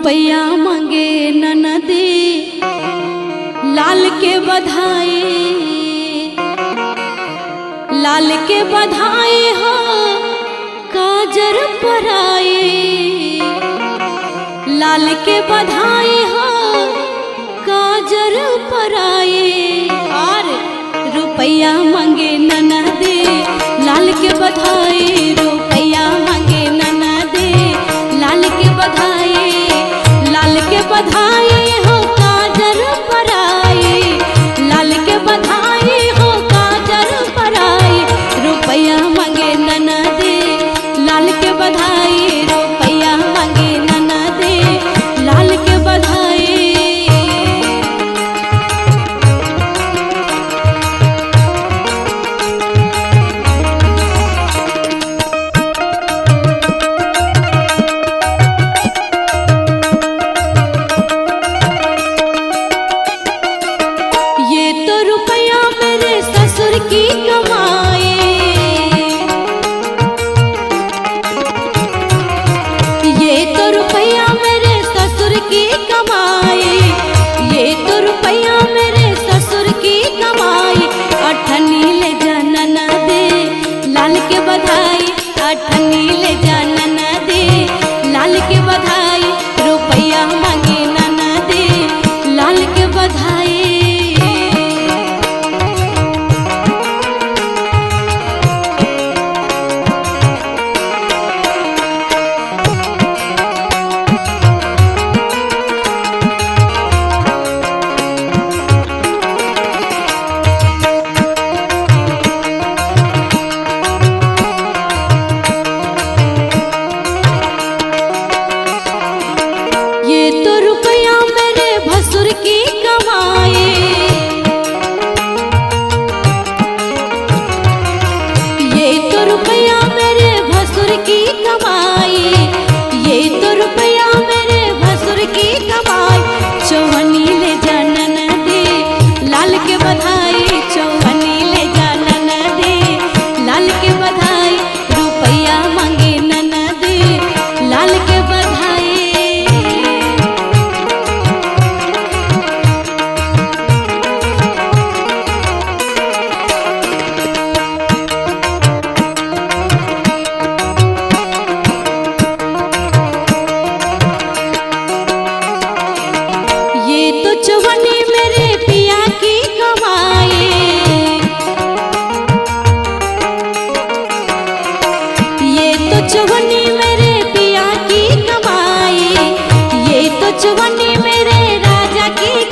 रुपया मांगे ननदे लाल के बधाई, लाल के बधाई हो काजर पराए, लाल के बधाई हो काजर पराए। और रुपया मांगे ननदे लाल के बधाई, रुपया मांगे ननदे लाल के बधाई, लाल के बधाई हो काजर पराए, लाल के बधाई हो काजर पराए। रुपया मांगे ननदे लाल के बधाई, रुपया मांगे ननदे लाल के बधाई। ये तो रुपया मेरे ससुर की कमाई, ये तो रुपया मेरे ससुर की कमाई, ये तो रुपया मेरे ससुर की कमाई। अठनी ले जा ननदे लाल के बधाई, अठनी ले जा ननदे लाल के बधाई। रुपया मांगे ननदे लाल के बधाई। ये तो रुपया मेरे भसुर की कमाई, ये तो रुपया मेरे भसुर की कमाई, ये तो रुपया मेरे भसुर की कमाई। चौवनी ले जा ननदे लाल के बधाई, चौवनी ले जा ननदे लाल के बधाई। रुपया मांगे ननदे लाल के बधाई। ये तो चवन्नी मेरे पिया की कमाई, ये तो चवन्नी मेरे पिया की कमाई, ये तो चवन्नी मेरे राजा की